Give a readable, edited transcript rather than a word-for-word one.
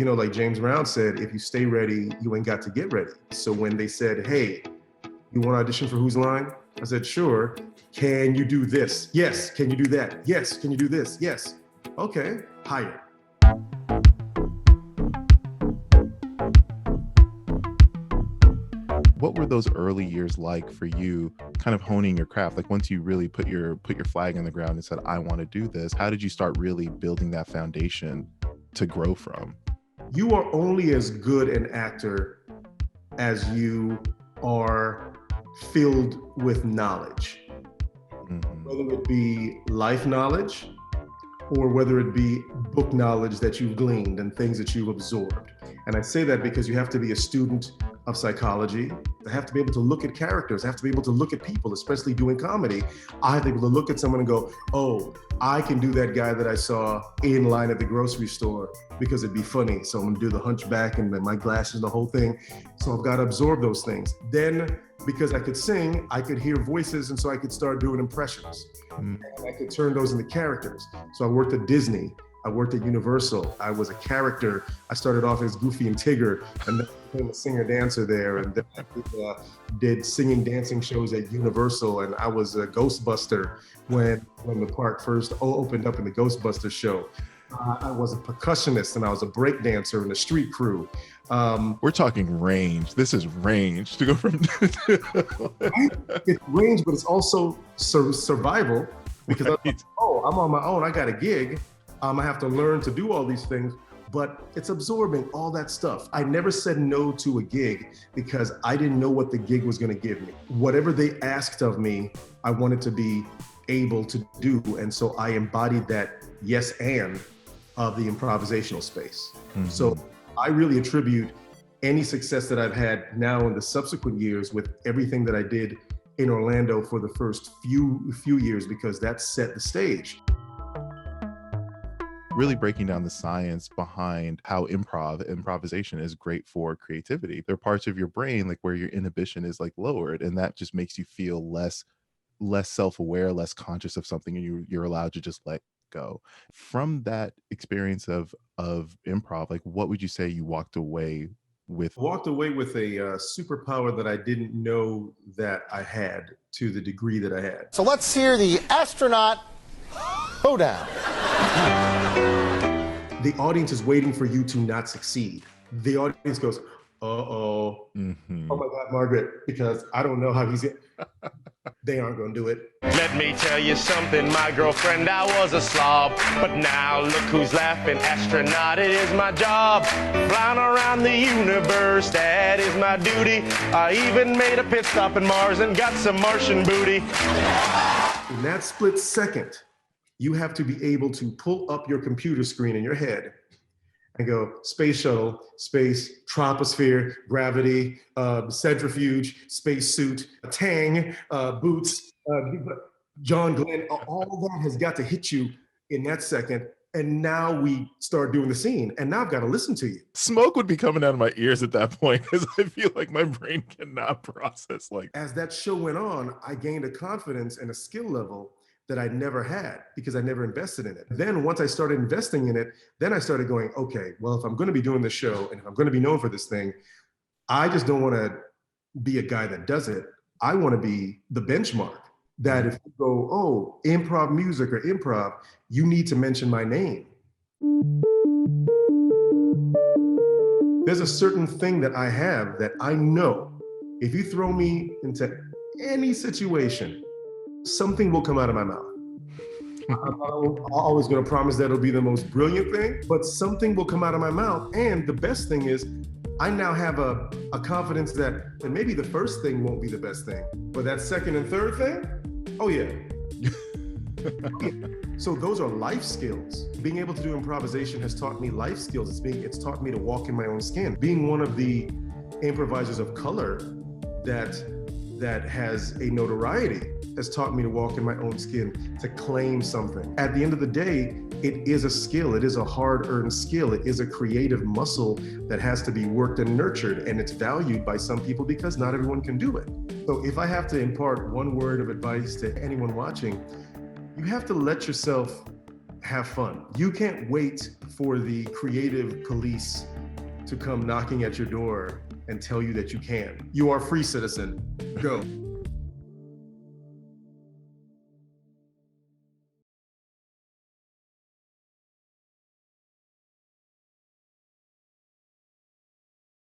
like James Brown said, if you stay ready, you ain't got to get ready. So when they said, hey, you want to audition for Whose Line? I said, sure. Can you do this? Yes. Can you do that? Yes. Can you do this? Yes. Okay. Hire. What were those early years like for you, kind of honing your craft? Like once you really put your flag in the ground and said, I want to do this, how did you start really building that foundation to grow from? You are only as good an actor as you are filled with knowledge, whether it be life knowledge or whether it be book knowledge that you've gleaned and things that you've absorbed. And I say that because you have to be a student of psychology. I have to be able to look at characters. I have to be able to look at people, especially doing comedy. I have to be able to look at someone and go, oh, I can do that guy that I saw in line at the grocery store because it'd be funny. So I'm gonna do the hunchback and my glasses and the whole thing. So I've got to absorb those things. Then, because I could sing, I could hear voices, and so I could start doing impressions. And I could turn those into characters. So I worked at Disney. I worked at Universal. I was a character. I started off as Goofy and Tigger, and then I became a singer-dancer there. And then I did singing, dancing shows at Universal, and I was a Ghostbuster when the park first opened up in the Ghostbusters show. I was a percussionist, and I was a break dancer in the street crew. We're talking range. This is range to go from. It's range, but it's also survival because right. I'm on my own. I got a gig. I have to learn to do all these things, but it's absorbing all that stuff. I never said no to a gig because I didn't know what the gig was going to give me. Whatever they asked of me, I wanted to be able to do. And so I embodied that yes and of the improvisational space. So I really attribute any success that I've had now in the subsequent years with everything that I did in Orlando for the first few years, because that set the stage. Really breaking down the science behind how improvisation is great for creativity. There are parts of your brain like where your inhibition is like lowered, and that just makes you feel less self-aware, less conscious of something, and you're allowed to just let go. From that experience of improv, like what would you say you walked away with? Walked away with a superpower that I didn't know that I had to the degree that I had. So let's hear the astronaut hoedown. The audience is waiting for you to not succeed. The audience goes, uh-oh, oh my God, Margaret, because I don't know how they aren't gonna do it. Let me tell you something, my girlfriend, I was a slob, but now look who's laughing, astronaut, it is my job. Flying around the universe, that is my duty. I even made a pit stop in Mars and got some Martian booty. In that split second, you have to be able to pull up your computer screen in your head and go space shuttle, space, troposphere, gravity, centrifuge, space suit, tang, boots, John Glenn. All that has got to hit you in that second. And now we start doing the scene. And now I've got to listen to you. Smoke would be coming out of my ears at that point because I feel like my brain cannot process like. As that show went on, I gained a confidence and a skill level that I never had because I never invested in it. Then once I started investing in it, then I started going, okay, well, if I'm going to be doing this show and if I'm going to be known for this thing, I just don't want to be a guy that does it. I want to be the benchmark that if you go, oh, improv music or improv, you need to mention my name. There's a certain thing that I have that I know if you throw me into any situation, something will come out of my mouth. I'm not always going to promise that it'll be the most brilliant thing, but something will come out of my mouth. And the best thing is I now have a confidence that and maybe the first thing won't be the best thing, but that second and third thing, oh yeah. So those are life skills. Being able to do improvisation has taught me life skills. It's taught me to walk in my own skin. Being one of the improvisers of color that has a notoriety has taught me to walk in my own skin, to claim something. At the end of the day, it is a skill. It is a hard-earned skill. It is a creative muscle that has to be worked and nurtured, and it's valued by some people because not everyone can do it. So if I have to impart one word of advice to anyone watching, you have to let yourself have fun. You can't wait for the creative police to come knocking at your door and tell you that you can. You are a free citizen. Go.